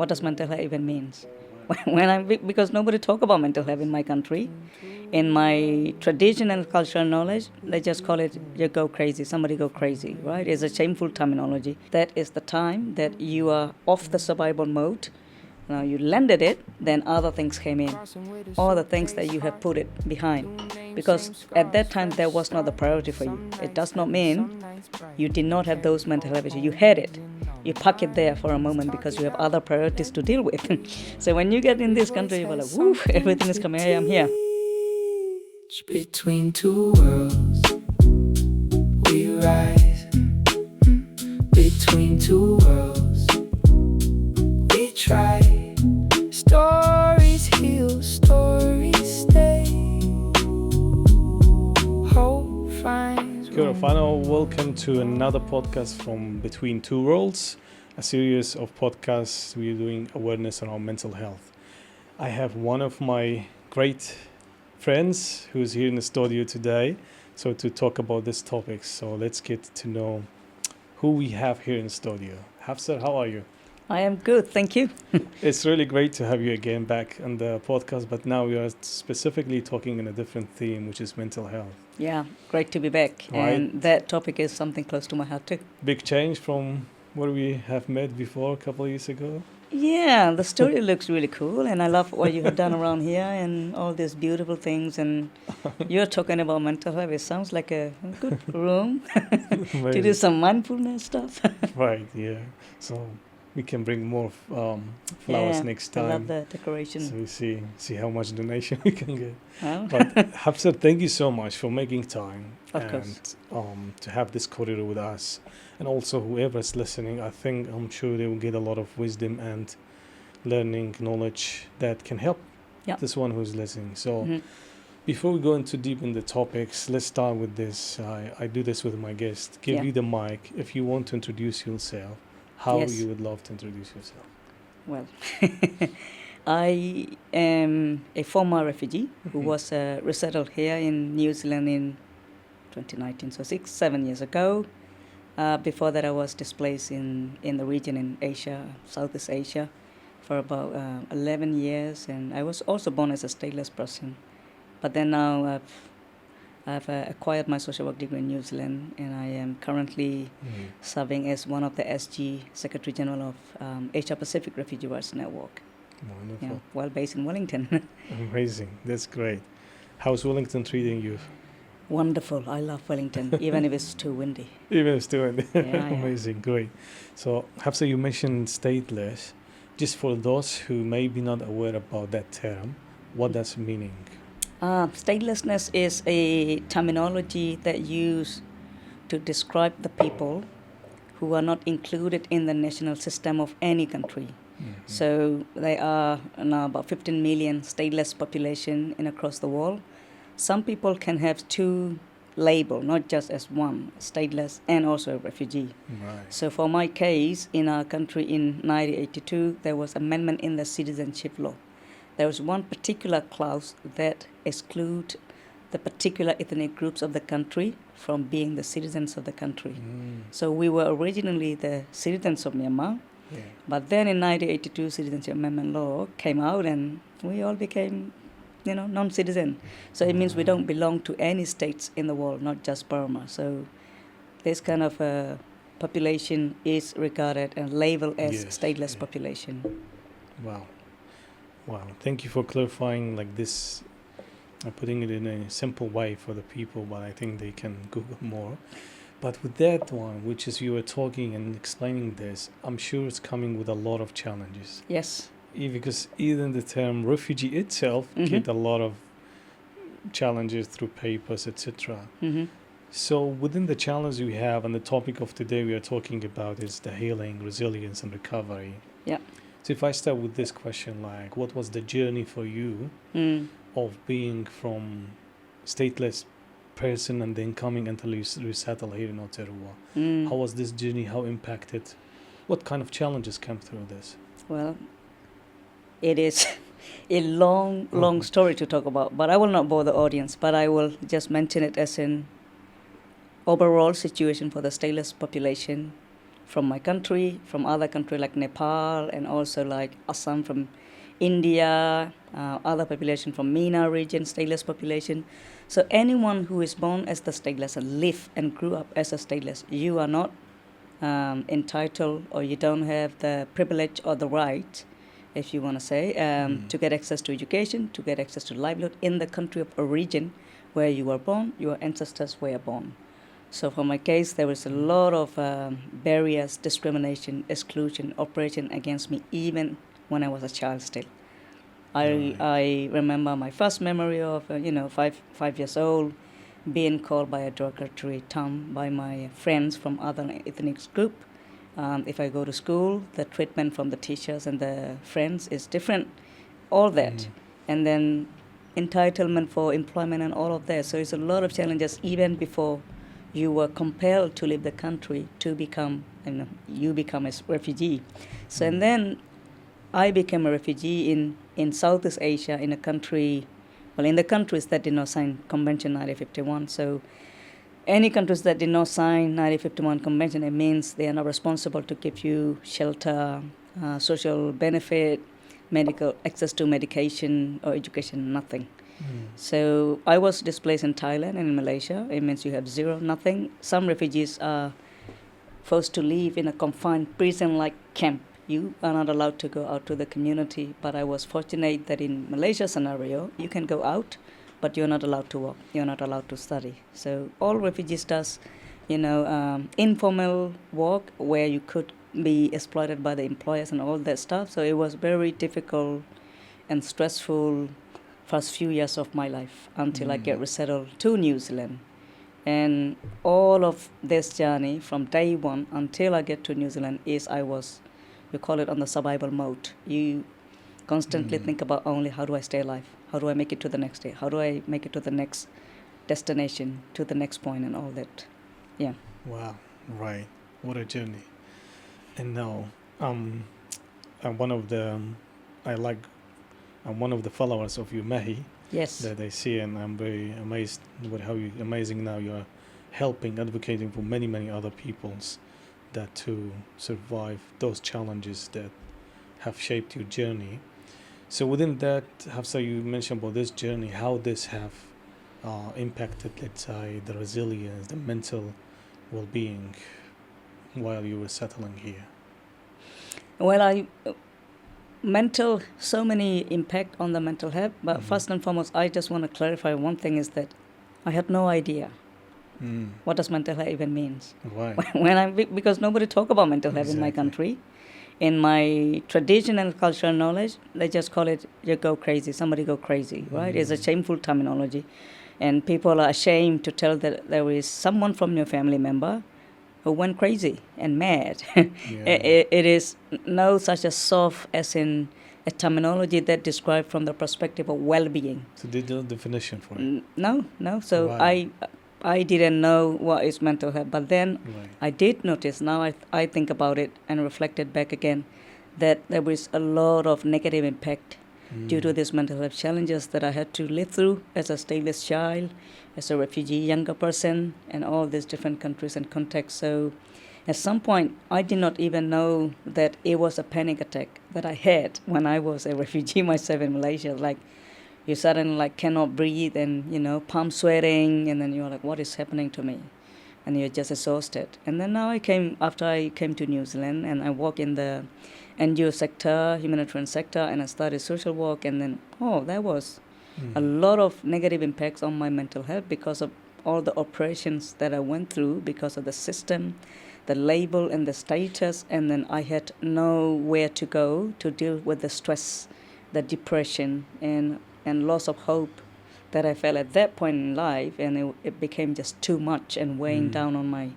what does mental health even means? Because nobody talk about mental health in my country. In my traditional cultural knowledge, they just call it you go crazy, somebody go crazy, right? It's a shameful terminology. That is the time that you are off the survival mode. Now you landed it, then other things came in. All the things that you have put it behind. Because at that time, that was not the priority for you. It does not mean you did not have those mental health issues. You had it. You park it there for a moment because you have other priorities to deal with. So when you get in this country, you're like, woo, everything is coming, I am here. Between two worlds, we rise. Between two worlds, we try. Stories heal, stories stay. Hope finds Kia ora whanau, welcome to another podcast from Between Two Worlds, a series of podcasts we're doing awareness around mental health. I have one of my great friends who's here in the studio today, so to talk about this topic. So let's get to know who we have here in the studio. Hafsar, how are you? I am good, thank you. It's really great to have you again back on the podcast, but now we are specifically talking in a different theme, which is mental health. Yeah, great to be back. Right. And that topic is something close to my heart too. Big change from what we have met before a couple of years ago. Yeah, the story looks really cool, and I love what you have done around here and all these beautiful things. And you're talking about mental health. It sounds like a good room to do some mindfulness stuff. Right, yeah. So we can bring more flowers Yeah, next I time. love the decoration. So we see how much donation we can get. Well, But Hafsar, thank you so much for making time Of course. and to have this corridor with us. And also whoever's listening, I'm sure they will get a lot of wisdom and learning knowledge that can help Yeah. this one who's listening. So mhm. before we go into deep in the topics, let's start with this. I do this with my guests. Give Yeah. you the mic. If you want to introduce yourself, how Yes. you would love to introduce yourself. Well, I am a former refugee who was resettled here in New Zealand in 2019, so 7 years ago. Before that, I was displaced in the region in Asia, Southeast Asia, for about 11 years, and I was also born as a stateless person. But then now I've acquired my social work degree in New Zealand, and I am currently serving as one of the SG Secretary General of Asia Pacific Refugee Rights Network, Wonderful. while based in Wellington. Amazing. That's great. How's Wellington treating you? Wonderful. I love Wellington, even if it's too windy. Even still in there. Yeah, yeah. Amazing. Great. So Hafsa, you mentioned stateless. Just for those who may be not aware about that term, what does it meaning? Statelessness is a terminology that used to describe the people who are not included in the national system of any country. So there are now about 15 million stateless population across the world. Some people can have two labels, not just as one, stateless and also a refugee. Right. So for my case, in our country in 1982, there was amendment in the citizenship law. There was one particular clause that exclude the particular ethnic groups of the country from being the citizens of the country. So we were originally the citizens of Myanmar, Yeah. but then in 1982, citizenship amendment law came out and we all became, non-citizen. So it means we don't belong to any states in the world, not just Burma. So this kind of population is regarded and labeled as Yes, stateless yeah. population. Wow. Wow. Thank you for clarifying like this, putting it in a simple way for the people, but I think they can Google more. But with that one, which is you were talking and explaining this, I'm sure it's coming with a lot of challenges. Yes. Because even the term refugee itself get a lot of challenges through papers, etc. Mm-hmm. So within the challenge we have, and the topic of today we are talking about is the healing, resilience, and recovery. Yeah. So if I start with this question, like, what was the journey for you of being from stateless person and then coming until you resettle here in Aotearoa? How was this journey? How impacted? What kind of challenges came through this? Well, it is a long story to talk about, but I will not bore the audience, but I will just mention it as an overall situation for the stateless population from my country, from other country like Nepal, and also like Assam from India, other population from MENA region, stateless population. So anyone who is born as the stateless and live and grew up as a stateless, you are not entitled, or you don't have the privilege or the right, if you want to say, to get access to education, to get access to livelihood in the country of origin where you were born, your ancestors were born. So for my case, there was a lot of barriers, discrimination, exclusion, oppression against me, even when I was a child still. I remember my first memory of, 5 years old, being called by a derogatory term by my friends from other ethnic group. If I go to school, the treatment from the teachers and the friends is different, all that. And then entitlement for employment and all of that. So it's a lot of challenges even before you were compelled to leave the country to become, you become a refugee. So and then I became a refugee in Southeast Asia, in a country, in the countries that did not sign Convention 1951. So any countries that did not sign 1951 Convention, it means they are not responsible to give you shelter, social benefit, medical access to medication or education, nothing. So I was displaced in Thailand and in Malaysia. It means you have zero, nothing. Some refugees are forced to live in a confined prison-like camp. You are not allowed to go out to the community. But I was fortunate that in Malaysia scenario, you can go out, but you're not allowed to work. You're not allowed to study. So all refugees does, informal work where you could be exploited by the employers and all that stuff. So it was very difficult and stressful first few years of my life until I get resettled to New Zealand. And all of this journey from day one until I get to New Zealand is you call it on the survival mode. You constantly think about only how do I stay alive? How do I make it to the next day? How do I make it to the next destination, to the next point and all that? Yeah. Wow, right. What a journey. And now, I'm one of the followers of you, Mahi. Yes. That I see, and I'm very amazed with how amazing now you're helping, advocating for many, many other peoples that to survive those challenges that have shaped your journey. So within that, Hafsar, you mentioned about this journey, how this have impacted, let's say, the resilience, the mental well-being while you were settling here. Well, so many impact on the mental health, but first and foremost, I just want to clarify one thing is that I had no idea what does mental health even means. Right. Because nobody talk about mental health in my country. In my traditional cultural knowledge, they just call it you go crazy, somebody go crazy, right? It's a shameful terminology. And people are ashamed to tell that there is someone from your family member who went crazy and mad. It is no such a soft as in a terminology that described from the perspective of well-being. So there's no definition for it? No. So Wow. I didn't know what is mental health, but then I did notice, now I think about it and reflected back again, that there was a lot of negative impact due to these mental health challenges that I had to live through as a stateless child, as a refugee younger person, and all these different countries and contexts. So at some point, I did not even know that it was a panic attack that I had when I was a refugee myself in Malaysia. Like, you suddenly cannot breathe and, palm sweating, and then you're like, what is happening to me? And you're just exhausted. And then now after I came to New Zealand, and I work in the NGO sector, humanitarian sector, and I started social work, and then, there was a lot of negative impacts on my mental health because of all the operations that I went through, because of the system, the label and the status, and then I had nowhere to go to deal with the stress, the depression, and loss of hope that I felt at that point in life, and it became just too much and weighing down on my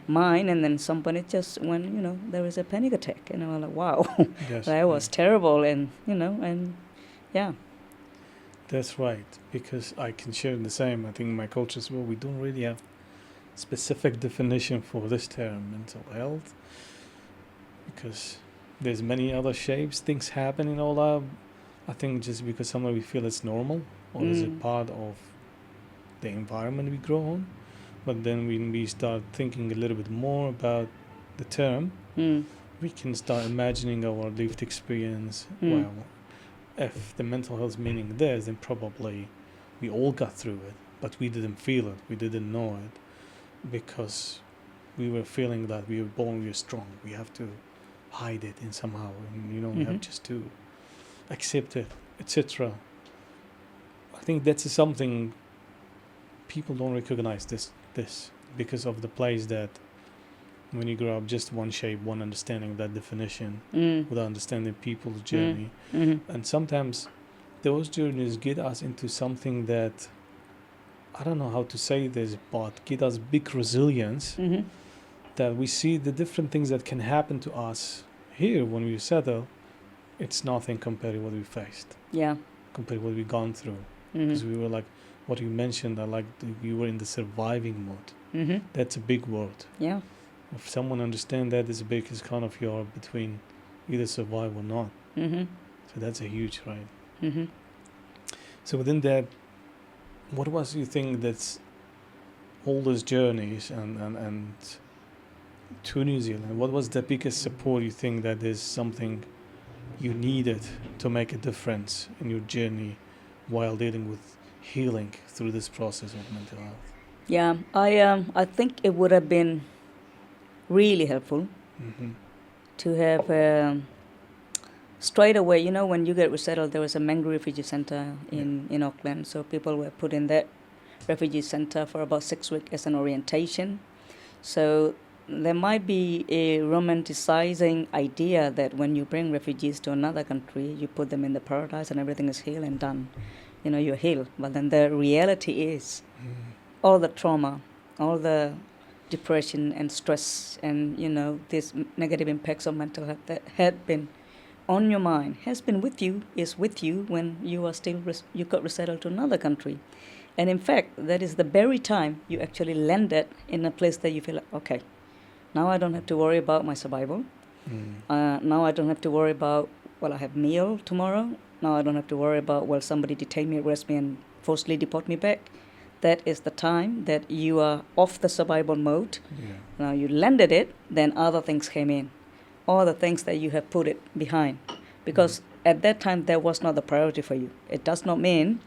mind. And then somebody just went, there was a panic attack, and I was like, wow, Yes, that was terrible, and yeah. That's right, because I can share the same. I think in my culture as well, we don't really have specific definition for this term, mental health, because there's many other shapes, things happen in all our, I think just because somewhere we feel it's normal, or is it part of the environment we grow on. But then when we start thinking a little bit more about the term, Mm. we can start imagining our lived experience. Well, if the mental health meaning there, then probably we all got through it, but we didn't feel it, we didn't know it, because we were feeling that we were born, we were strong, we have to hide it in somehow, and we have just to accept it, etc. I think that's something people don't recognize this because of the place that when you grow up, just one shape, one understanding of that definition, without understanding people's journey. And sometimes those journeys get us into something that, I don't know how to say this, but get us big resilience, that we see the different things that can happen to us here when we settle. It's nothing compared to what we faced, Yeah. compared to what we've gone through. Because we were like, what you mentioned, you were in the surviving mode. That's a big word. Yeah. If someone understands that, it's big, it's kind of you're between either survive or not. So that's a huge, right? So within that, what was you think that's all those journeys and to New Zealand, what was the biggest support you think that is something you needed to make a difference in your journey while dealing with healing through this process of mental health? Yeah. I think it would have been really helpful to have straight away, when you get resettled, there was a Mangu refugee center in Auckland, so people were put in that refugee center for about 6 weeks as an orientation. So there might be a romanticizing idea that when you bring refugees to another country, you put them in the paradise and everything is healed and done. You're healed. But then the reality is all the trauma, all the depression and stress and, these negative impacts of mental health that had been on your mind, has been with you, is with you when you are still, you got resettled to another country. And in fact, that is the very time you actually landed in a place that you feel like, okay, now I don't have to worry about my survival. Now I don't have to worry about, I have meal tomorrow. Now I don't have to worry about, somebody detain me, arrest me, and forcibly deport me back. That is the time that you are off the survival mode. Now you landed it, then other things came in. All the things that you have put it behind. Because at that time, that was not the priority for you. It does not mean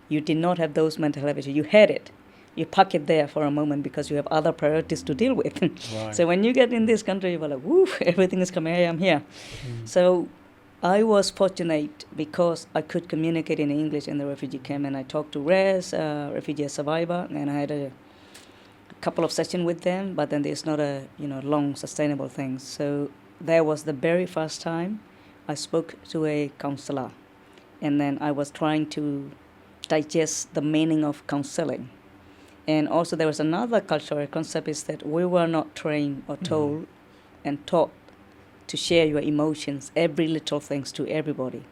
you did not have those mental health issues. You had it. You park it there for a moment because you have other priorities to deal with. Right. So when you get in this country, you're like, woo, everything is coming, I'm here. So I was fortunate because I could communicate in English in the refugee camp, and I talked to Rez, refugee survivor, and I had a couple of sessions with them, but then there's not a long sustainable thing. So that was the very first time I spoke to a counselor, and then I was trying to digest the meaning of counseling. And also there was another cultural concept is that we were not trained or told and taught to share your emotions, every little things to everybody.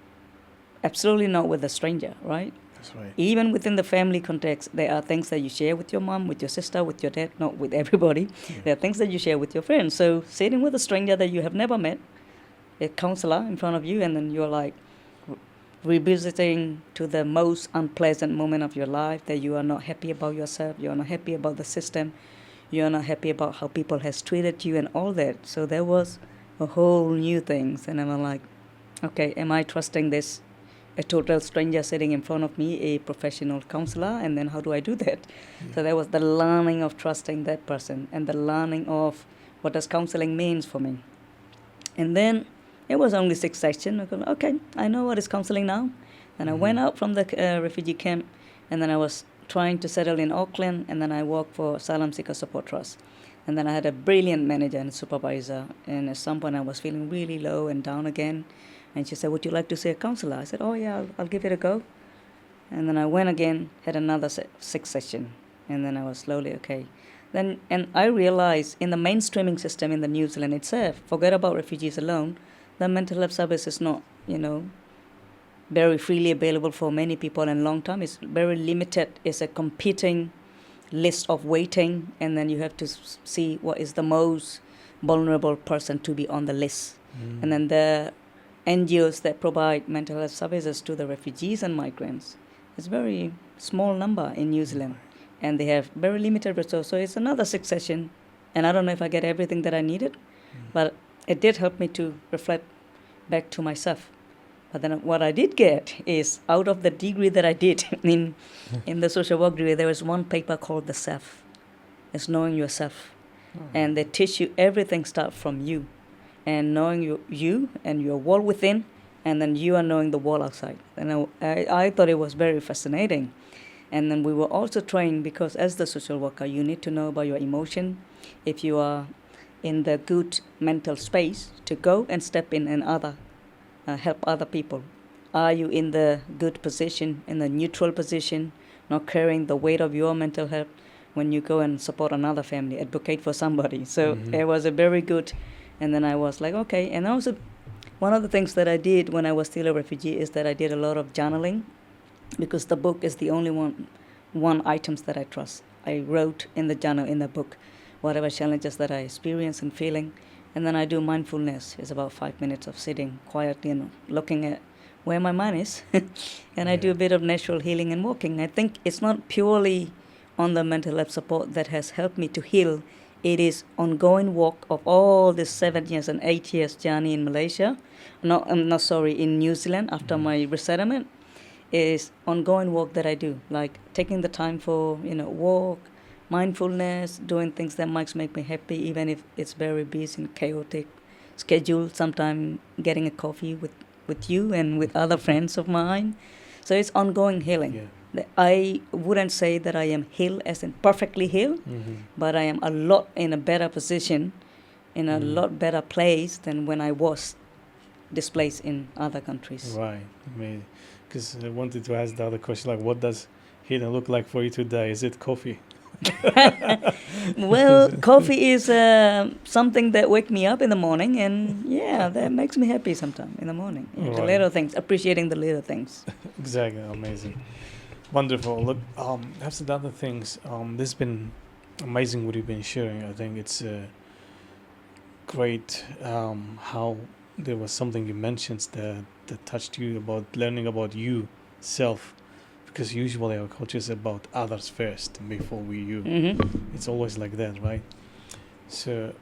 Absolutely not with a stranger, right? That's right. Even within the family context, there are things that you share with your mom, with your sister, with your dad, not with everybody. There are things that you share with your friends. So sitting with a stranger that you have never met, a counselor in front of you, and then you're like revisiting to the most unpleasant moment of your life, that you are not happy about yourself, you are not happy about the system, you are not happy about how people has treated you and all that. So there was a whole new things, and I'm like, okay, am I trusting this, a total stranger sitting in front of me, a professional counselor, and then how do I do that? So there was the learning of trusting that person and the learning of what does counseling means for me. And then it was only 6 sessions. I go, okay, I know what is counseling now. And I went out from the refugee camp, and then I was trying to settle in Auckland, and then I worked for Asylum Seeker Support Trust. And then I had a brilliant manager and supervisor, and at some point I was feeling really low and down again. And she said, would you like to see a counselor? I said, oh yeah, I'll give it a go. And then I went again, had another 6 sessions, and then I was slowly okay. And I realized in the mainstreaming system in the New Zealand itself, forget about refugees alone, the mental health service is not, very freely available for many people, and long term it's very limited. It's a competing list of waiting, and then you have to see what is the most vulnerable person to be on the list. And then the NGOs that provide mental health services to the refugees and migrants, it's very small number in New Zealand, and they have very limited resources. So it's another 6 sessions, and I don't know if I get everything that I needed, But it did help me to reflect back to myself. But then what I did get is, out of the degree that I did in the social work degree, there was one paper called The Self. It's knowing yourself. And they teach you everything starts from you. And knowing you and your world within, and then you are knowing the world outside. And I thought it was very fascinating. And then we were also trained, because as the social worker, you need to know about your emotion. If you are in the good mental space to go and step in and help other people. Are you in the good position, in the neutral position, not carrying the weight of your mental health when you go and support another family, advocate for somebody? So it was a very good, and then I was like, okay. And also, one of the things that I did when I was still a refugee is that I did a lot of journaling, because the book is the only one items that I trust. I wrote in the journal, in the book, whatever challenges that I experience and feeling. And then I do mindfulness. It's about 5 minutes of sitting quietly and looking at where my mind is. And I do a bit of natural healing and walking. I think it's not purely on the mental health support that has helped me to heal. It is ongoing work of all this 7 years and 8 years journey in Malaysia. In New Zealand after my resettlement. Is ongoing work that I do, like taking the time for, walk, mindfulness, doing things that might make me happy, even if it's very busy and chaotic schedule. Sometimes getting a coffee with you and with other friends of mine. So it's ongoing healing. Yeah. I wouldn't say that I am healed as in perfectly healed, but I am a lot in a better position, in a lot better place than when I was displaced in other countries. Right, amazing. Because I wanted to ask the other question, like, what does healing look like for you today? Is it coffee? Well, coffee is something that wakes me up in the morning, and that makes me happy sometime in the morning. Yeah, the little things, appreciating the little things. Exactly, amazing. Wonderful. Look, that's the other things. This has been amazing what you've been sharing. I think it's great how there was something you mentioned that touched you about learning about you, self, because usually our culture is about others first before you. It's always like that, right? So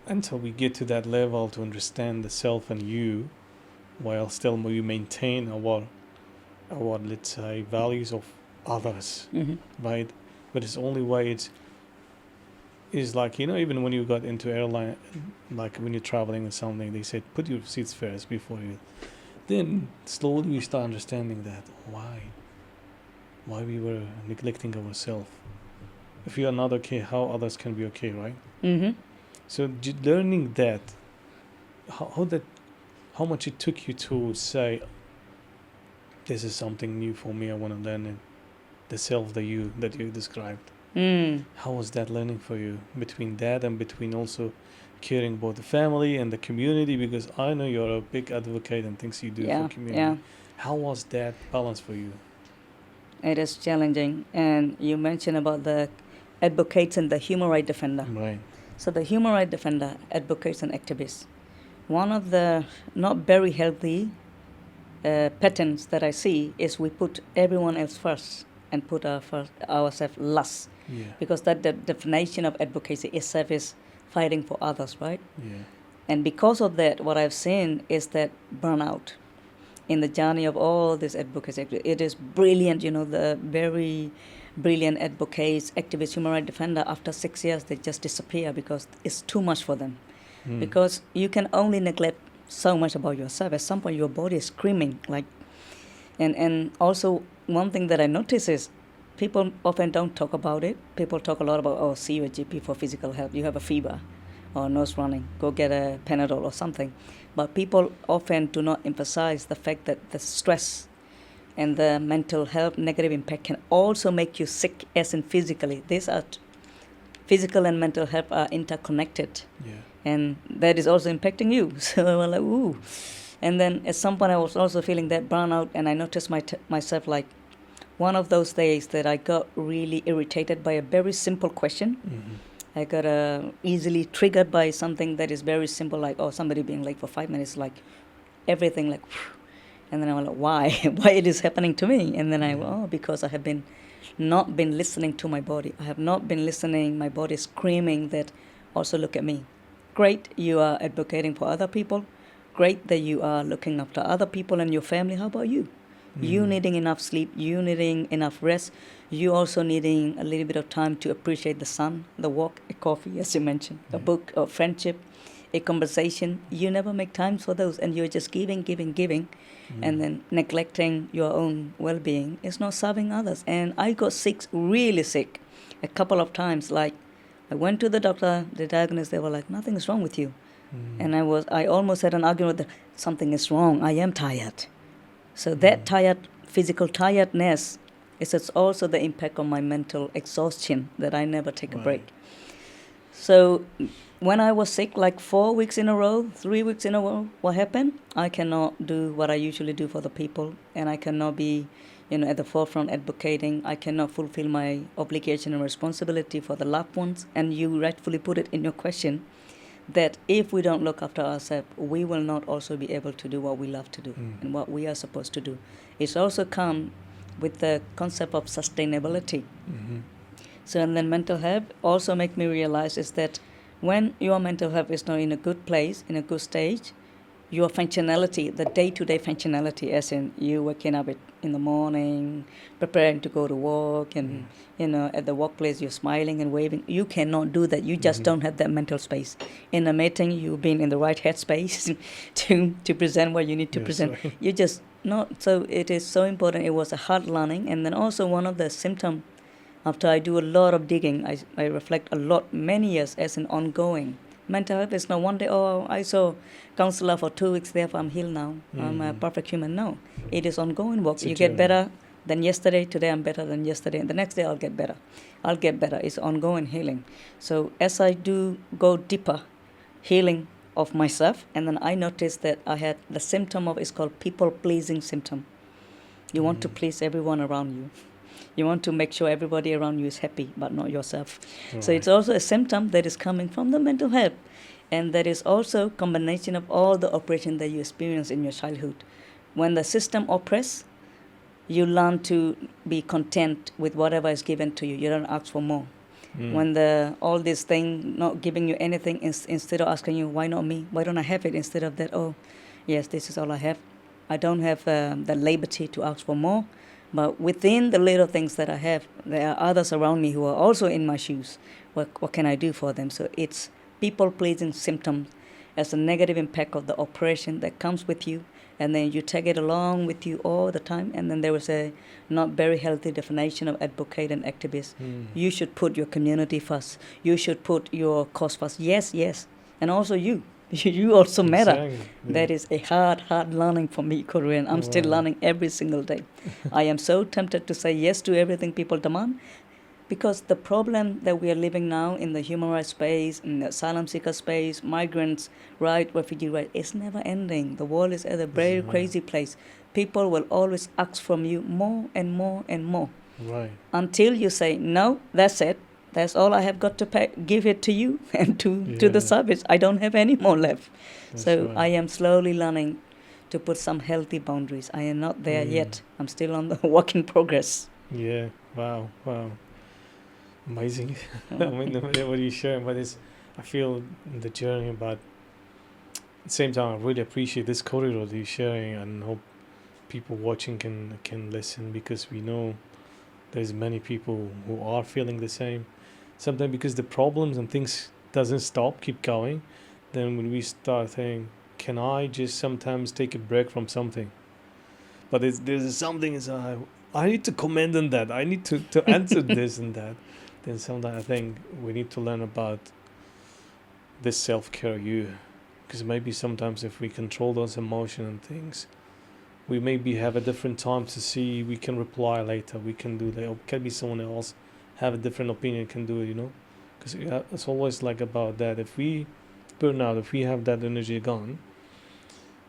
until we get to that level to understand the self and you, while still we maintain our let's say values of others, right? But it's only way it's like, even when you got into airline, like when you're traveling or something, they said put your seats first before you. Then slowly we start understanding that why we were neglecting ourselves. If you are not okay, how others can be okay, right? So learning that, how much it took you to say, this is something new for me, I want to learn it, the self that you described. How was that learning for you, between that and between also caring about the family and the community? Because I know you're a big advocate and things you do for community. Yeah. How was that balance for you? It is challenging. And you mentioned about the advocates and the human rights defender. Right. So the human rights defender, advocates and activists. One of the not very healthy patterns that I see is we put everyone else first and put ourselves last. Yeah. Because that the definition of advocacy itself is fighting for others, right? Yeah. And because of that, what I've seen is that burnout in the journey of all this advocacy. It is brilliant, the very brilliant advocates, activists, human rights defender, after 6 years, they just disappear because it's too much for them. Because you can only neglect so much about yourself. At some point, your body is screaming. And also, one thing that I notice is people often don't talk about it. People talk a lot about, see your GP for physical health. You have a fever or nose running. Go get a Panadol or something. But people often do not emphasize the fact that the stress and the mental health negative impact can also make you sick, as in physically. These are physical and mental health are interconnected. Yeah. And that is also impacting you. So I was like, ooh. And then at some point I was also feeling that burnout, and I noticed myself like one of those days that I got really irritated by a very simple question. I got easily triggered by something that is very simple, like, somebody being late for 5 minutes, like everything like, and then I was like, why? Why it is happening to me? And then because I have not been listening to my body. I have not been listening, my body screaming that also look at me. Great, you are advocating for other people. Great that you are looking after other people and your family. How about you? You needing enough sleep, you needing enough rest, you also needing a little bit of time to appreciate the sun, the walk, a coffee, as you mentioned, a book, a friendship, a conversation. You never make times for those, and you're just giving, and then neglecting your own well-being. It's not serving others. And I got sick, really sick, a couple of times. Like, I went to the doctor, the diagnosis, they were like, nothing is wrong with you. And I almost had an argument that something is wrong, I am tired. So that physical tiredness is also the impact on my mental exhaustion, that I never take a break. So when I was sick, like 4 weeks in a row, 3 weeks in a row, what happened? I cannot do what I usually do for the people, and I cannot be, at the forefront advocating. I cannot fulfill my obligation and responsibility for the loved ones. And you rightfully put it in your question, that if we don't look after ourselves, we will not also be able to do what we love to do and what we are supposed to do. It's also come with the concept of sustainability. So, and then mental health also make me realize is that when your mental health is not in a good place, in a good stage, your functionality, the day-to-day functionality, as in you waking up in the morning, preparing to go to work, and at the workplace you're smiling and waving. You cannot do that. You just don't have that mental space. In a meeting, you've been in the right headspace to present what you need to present. Right. You just not. So it is so important. It was a hard learning, and then also one of the symptoms. After I do a lot of digging, I reflect a lot, many years as an ongoing. Mental health is not one day, I saw counselor for 2 weeks, therefore I'm healed now. I'm a perfect human. No, it is ongoing work. You get better than yesterday. Today I'm better than yesterday. And the next day I'll get better. It's ongoing healing. So as I do go deeper, healing of myself, and then I noticed that I had the symptom of, it's called people-pleasing symptom. You want to please everyone around you. You want to make sure everybody around you is happy, but not yourself. Right. So it's also a symptom that is coming from the mental health. And that is also a combination of all the oppression that you experience in your childhood. When the system oppresses, you learn to be content with whatever is given to you. You don't ask for more. When all this thing not giving you anything, instead of asking you, why not me? Why don't I have it? Instead of that, yes, this is all I have. I don't have the liberty to ask for more. But within the little things that I have, there are others around me who are also in my shoes. What can I do for them? So it's people-pleasing symptoms as a negative impact of the oppression that comes with you. And then you take it along with you all the time. And then there was a not very healthy definition of advocate and activist. You should put your community first. You should put your cause first. Yes. And also you. You also matter. Exactly. Yeah. That is a hard learning for me, Korean. I'm still learning every single day. I am so tempted to say yes to everything people demand, because the problem that we are living now in the human rights space, in the asylum seeker space, migrants' right, refugee right, it's never ending. The world is at a very crazy place. People will always ask from you more and more and more. Right. Until you say, no, that's it. That's all I have got to pay. Give it to you and to the service. I don't have any more left. That's so right. I am slowly learning to put some healthy boundaries. I am not there yet. I'm still on the work in progress. Yeah. Wow. Amazing. I mean, what you're sharing, but I feel the journey, but at the same time, I really appreciate this corridor that you're sharing, and hope people watching can listen, because we know there's many people who are feeling the same. Sometimes because the problems and things doesn't stop, keep going, then when we start thinking, can I just sometimes take a break from something? But there's something is I need to comment on that. I need to answer this and that. Then sometimes I think we need to learn about this self-care because maybe sometimes if we control those emotions and things, we maybe have a different time to see, we can reply later, we can do that, or can be someone else have a different opinion, can do it, because it's always like about that. If we burn out, if we have that energy gone,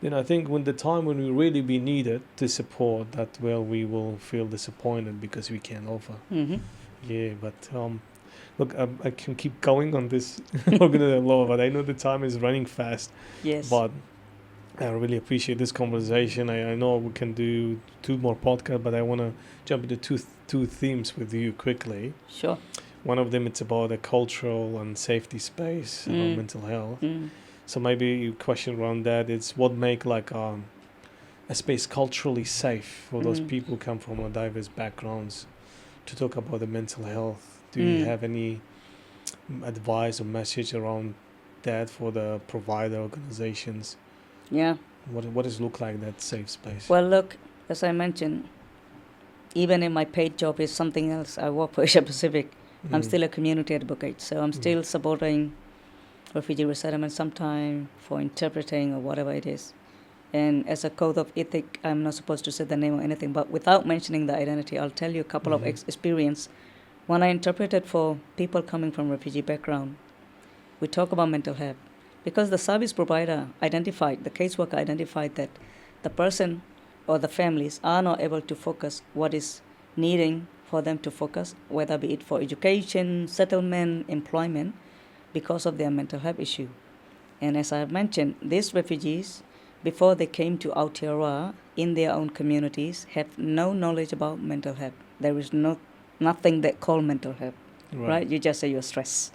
then I think when we really be needed to support that, we will feel disappointed because we can't offer. Yeah, but look, I can keep going on this law, but I know the time is running fast. Yes. But I really appreciate this conversation. I know we can do 2 more podcasts, but I want to jump into two themes with you quickly. Sure. One of them, it's about a cultural and safety space around mental health. So maybe a question around that is what make like a space culturally safe for those people who come from a diverse backgrounds to talk about the mental health. Do you have any advice or message around that for the provider organizations? Yeah. What does it look like, that safe space? Well, look, as I mentioned, even in my paid job is something else. I work for Asia Pacific. I'm still a community advocate, so I'm still supporting refugee resettlement sometime for interpreting or whatever it is. And as a code of ethic, I'm not supposed to say the name or anything, but without mentioning the identity, I'll tell you a couple of experience. When I interpreted for people coming from refugee background, we talk about mental health. Because the service provider identified, the caseworker identified that the person or the families are not able to focus what is needing for them to focus, whether be it for education, settlement, employment, because of their mental health issue. And as I have mentioned, these refugees, before they came to Aotearoa in their own communities, have no knowledge about mental health. There is nothing that called mental health, right? You just say you're stressed.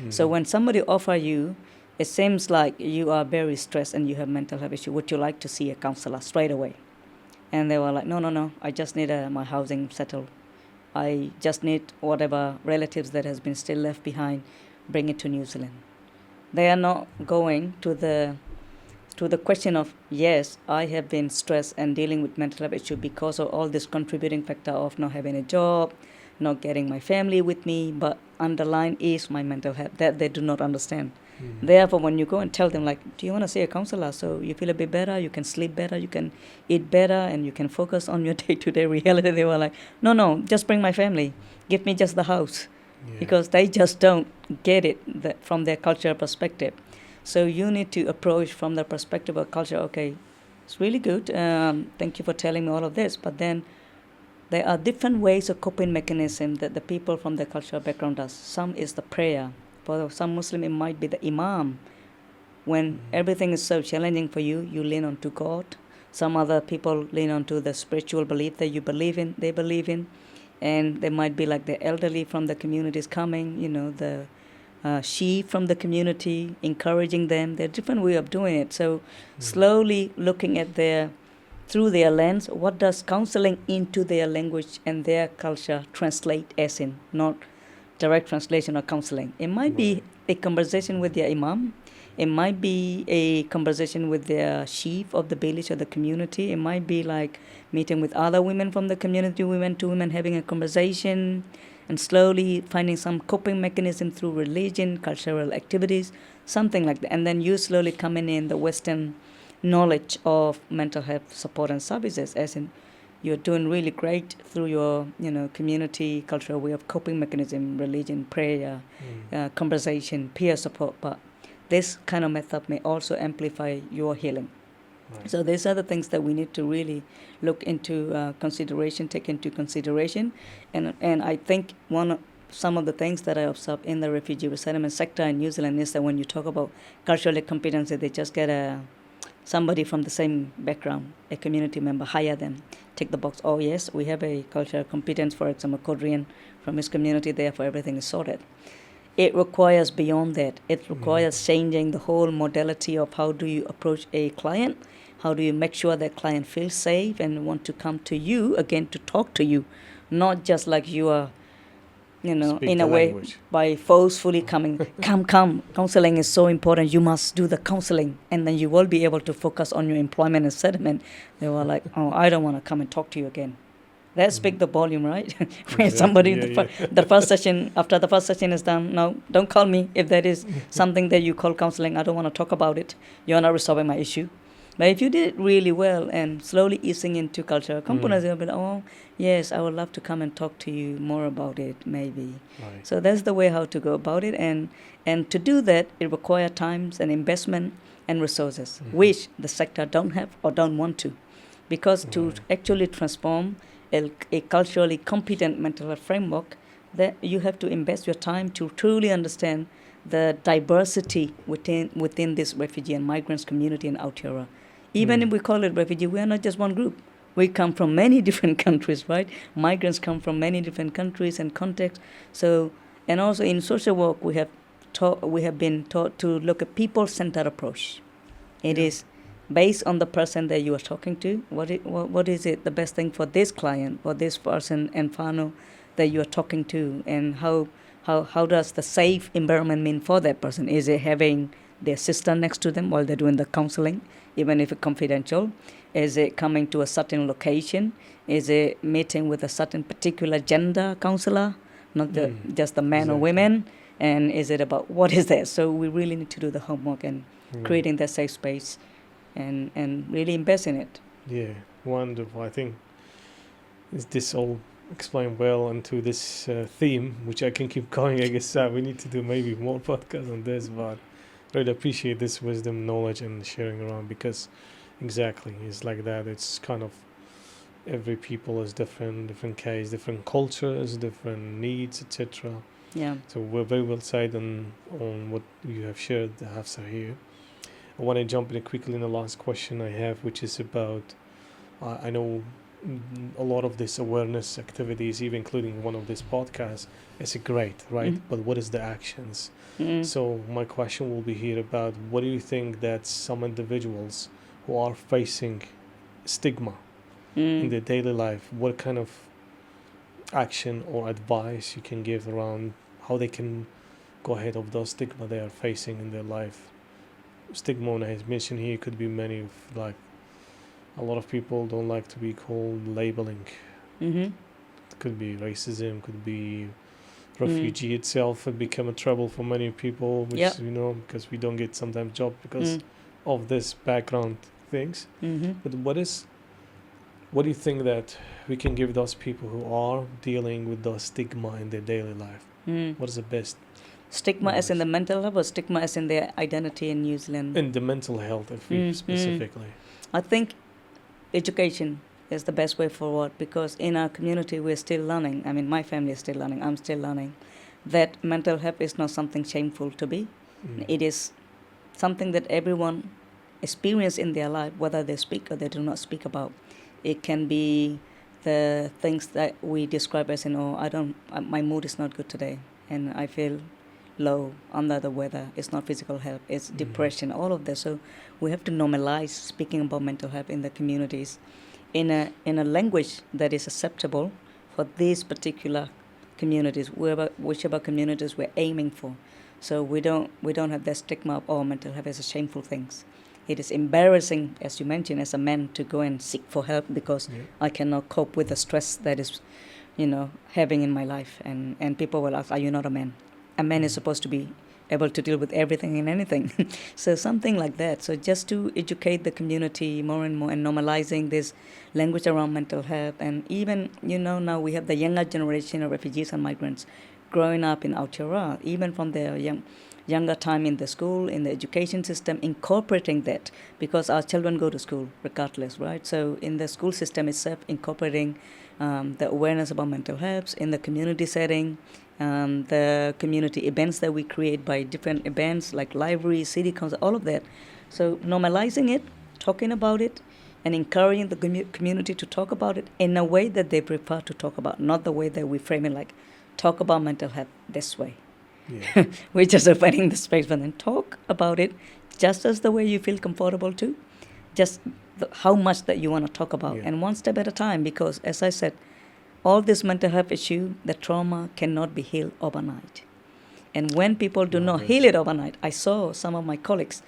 So when somebody offer you, it seems like you are very stressed and you have mental health issue, would you like to see a counselor straight away? And they were like, no, I just need my housing settled. I just need whatever relatives that has been still left behind, bring it to New Zealand. They are not going to the question of, yes, I have been stressed and dealing with mental health issue because of all this contributing factor of not having a job, not getting my family with me, but underlying is my mental health. That they do not understand. Therefore, when you go and tell them, like, do you want to see a counselor so you feel a bit better, you can sleep better, you can eat better, and you can focus on your day-to-day reality, they were like, no, just bring my family. Give me just the house. Because they just don't get it from their cultural perspective. So you need to approach from the perspective of culture. Okay, it's really good. Thank you for telling me all of this. But then there are different ways of coping mechanism that the people from the cultural background does. Some is the prayer. For some Muslim, it might be the imam. When everything is so challenging for you, you lean on to God. Some other people lean on to the spiritual belief that you believe in, they believe in. And they might be like the elderly from the communities coming, the sheep from the community, encouraging them. There are different ways of doing it. So slowly looking at through their lens, what does counseling into their language and their culture translate as in, not direct translation or counseling. It might be a conversation with their imam. It might be a conversation with their chief of the village or the community. It might be like meeting with other women from the community, women to women, having a conversation and slowly finding some coping mechanism through religion, cultural activities, something like that. And then you slowly coming in the Western knowledge of mental health support and services, as in you're doing really great through your, community, cultural way of coping mechanism, religion, prayer, conversation, peer support. But this kind of method may also amplify your healing. Right. So these are the things that we need to really look into take into consideration. And I think some of the things that I observe in the refugee resettlement sector in New Zealand is that when you talk about cultural competency, they just get somebody from the same background, a community member, hire them, tick the box. Oh yes, we have a cultural competence, for example, Korean from his community, therefore everything is sorted. It requires beyond that. It requires changing the whole modality of how do you approach a client, how do you make sure that client feels safe and want to come to you again to talk to you, not just like you are, in a way by forcefully coming. Come. Counseling is so important. You must do the counseling, and then you will be able to focus on your employment and settlement. They were like, oh, I don't want to come and talk to you again. That speaks the volume, right? When somebody, the first session, after the first session is done, no, don't call me if that is something that you call counseling. I don't want to talk about it. You're not resolving my issue. But if you did it really well and slowly easing into cultural components, you'll be like, oh, yes, I would love to come and talk to you more about it, maybe. Right. So that's the way how to go about it. And to do that, it requires times and investment and resources, which the sector don't have or don't want to. Because to actually transform a culturally competent mental health framework, that you have to invest your time to truly understand the diversity within this refugee and migrants community in Aotearoa. Even if we call it refugee, we are not just one group. We come from many different countries, right? Migrants come from many different countries and contexts. So And also in social work, we have been taught to look at people-centered approach. It is based on the person that you are talking to. What is it the best thing for this client, for this person and whānau that you are talking to, and how does the safe environment mean for that person? Is it having their sister next to them while they're doing the counseling, even if it's confidential? Is it coming to a certain location? Is it meeting with a certain particular gender counselor, not just the men or women? And is it about what is that? So we really need to do the homework and creating that safe space and really invest in it. Yeah, wonderful. I think this all explained well into this theme, which I can keep going. I guess we need to do maybe more podcasts on this, but really appreciate this wisdom, knowledge, and sharing around, because exactly it's like that. It's kind of every people is different case, different cultures, different needs, etc. Yeah. So we're very well said on what you have shared, Hafsar, here. I want to jump in quickly in the last question I have, which is about, I know a lot of this awareness activities, even including one of these podcasts, is great, right? But what is the actions? So my question will be here about, what do you think that some individuals who are facing stigma in their daily life, what kind of action or advice you can give around how they can go ahead of those stigma they are facing in their life? Stigma, when I mentioned here, could be many of, like, a lot of people don't like to be called labeling. It could be racism, could be refugee itself. It become a trouble for many people, which because we don't get sometimes job because of this background things. But what do you think that we can give those people who are dealing with those stigma in their daily life? What is the best? Stigma as in the mental health, or stigma as in their identity in New Zealand? In the mental health, if we specifically. I think education is the best way forward, because in our community we're still learning. I mean, my family is still learning. I'm still learning that mental health is not something shameful to be. It is something that everyone experiences in their life, whether they speak or they do not speak about. It can be the things that we describe as, my mood is not good today, and I feel low, under the weather. It's not physical health, it's depression, all of that. So we have to normalize speaking about mental health in the communities in a language that is acceptable for these particular communities, whichever communities we're aiming for. So we don't have that stigma of mental health as a shameful things. It is embarrassing, as you mentioned, as a man to go and seek for help because I cannot cope with the stress that is, having in my life. And people will ask, are you not a man? A man is supposed to be able to deal with everything and anything. So something like that. So just to educate the community more and more and normalizing this language around mental health. And even, now we have the younger generation of refugees and migrants growing up in Aotearoa, even from their younger time in the school, in the education system, incorporating that, because our children go to school regardless, right? So in the school system itself, incorporating the awareness about mental health in the community setting, the community events that we create by different events like libraries, city council, all of that. So normalizing it, talking about it, and encouraging the community to talk about it in a way that they prefer to talk about, not the way that we frame it like, talk about mental health this way. Yeah. We're just opening the space for them. Talk about it just as the way you feel comfortable to, just how much that you want to talk about, and one step at a time, because as I said, all this mental health issue, the trauma cannot be healed overnight. And when people do not heal it overnight, I saw some of my colleagues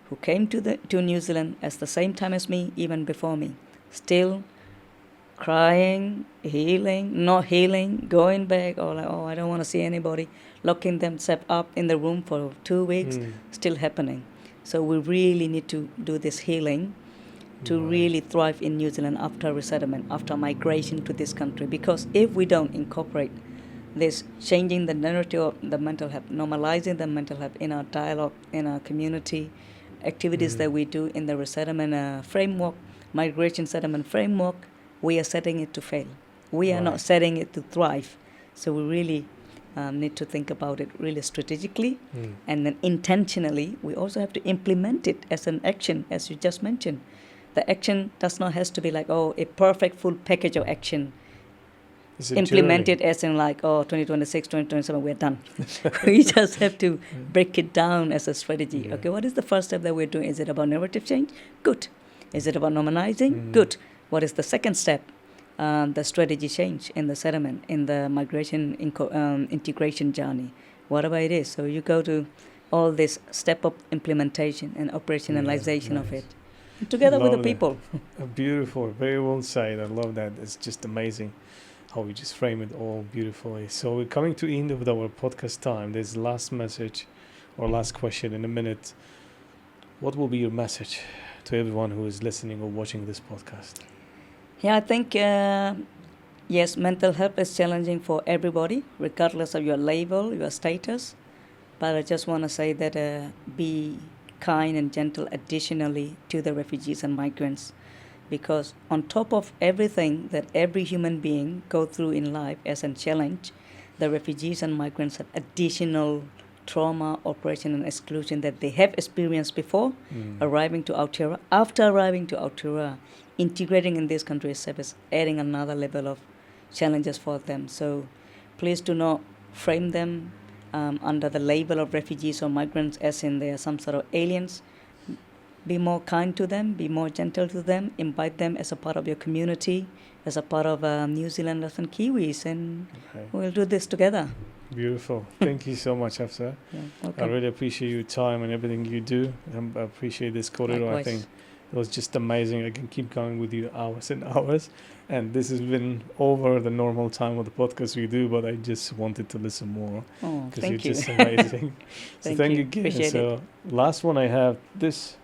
who came to New Zealand at the same time as me, even before me, still crying, healing, not healing, going back, or like, I don't want to see anybody, locking themselves up in the room for 2 weeks, still happening. So we really need to do this healing to really thrive in New Zealand after resettlement, after migration to this country. Because if we don't incorporate this, changing the narrative of the mental health, normalizing the mental health in our dialogue, in our community, activities that we do in the resettlement framework, migration settlement framework, we are setting it to fail. We are not setting it to thrive. So we really need to think about it really strategically and then intentionally. We also have to implement it as an action, as you just mentioned. The action does not have to be like, a perfect full package of action. It's a implement journey. it as in like, 2026, 2027, we're done. We just have to break it down as a strategy. Yeah. Okay, what is the first step that we're doing? Is it about narrative change? Good. Is it about normalizing? Mm. Good. What is the second step? The strategy change in the settlement, in the migration integration journey, whatever it is. So you go to all this step of implementation and operationalization of nice. it, together with the Love that. people. Beautiful, very well said. I love that. It's just amazing how we just frame it all beautifully. So we're coming to the end of our podcast time. There's last message or last question in a minute. What will be your message to everyone who is listening or watching this podcast? Yeah, I think, yes, mental health is challenging for everybody, regardless of your label, your status. But I just want to say that be kind and gentle additionally to the refugees and migrants. Because on top of everything that every human being go through in life as a challenge, the refugees and migrants have additional trauma, oppression, and exclusion that they have experienced before arriving to Aotearoa. After arriving to Aotearoa, integrating in this country itself is adding another level of challenges for them. So please do not frame them under the label of refugees or migrants as in they are some sort of aliens. Be more kind to them, be more gentle to them, invite them as a part of your community, as a part of New Zealanders and Kiwis, and we'll do this together. Beautiful. Thank you so much, Hafsar. Yeah, I okay. really appreciate your time and everything you do. I appreciate this corridor. I Likewise. think it was just amazing. I can keep going with you hours and hours. And this has been over the normal time of the podcast we do, but I just wanted to listen more Oh, because thank you're you. just amazing. So thank you again. Appreciate So last one I have this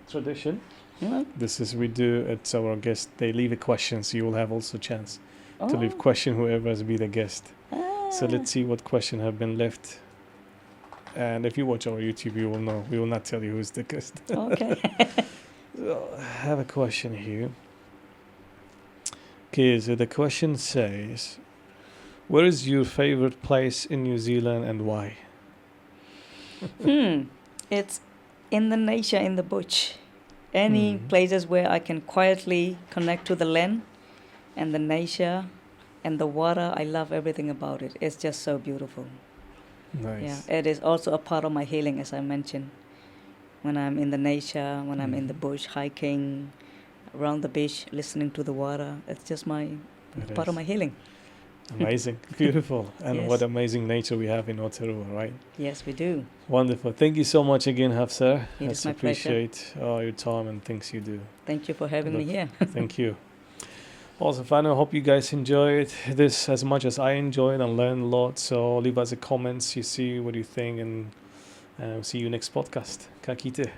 tradition. Yeah. This is we do it's our guest. They leave a question, so you will have also chance to leave Oh. question whoever has been the guest. So Ah. let's see what question have been left. And if you watch our YouTube, you will know. We will not tell you who's the guest. Okay. So, I have a question here. Okay, so the question says, where is your favorite place in New Zealand and why? It's in the nature, in the bush. Any Mhm. places where I can quietly connect to the land and the nature and the water. I love everything about it. It's just so beautiful. Nice. Yeah, it is also a part of my healing, as I mentioned. When I'm in the nature, when I'm in the Mhm. bush, hiking around the beach, listening to the water, it's just It part of is. my healing. Amazing. Beautiful. And Yes. what amazing nature we have in Aotearoa, right? Yes, we do. Wonderful. Thank you so much again, Hafsar. It is I my pleasure. appreciate your time and things you do. Thank you for having me Look, here. Thank you. Also, finally, I hope you guys enjoyed this as much as I enjoyed and learned a lot. So leave us a comments, you see what you think, and see you next podcast. Ka kite.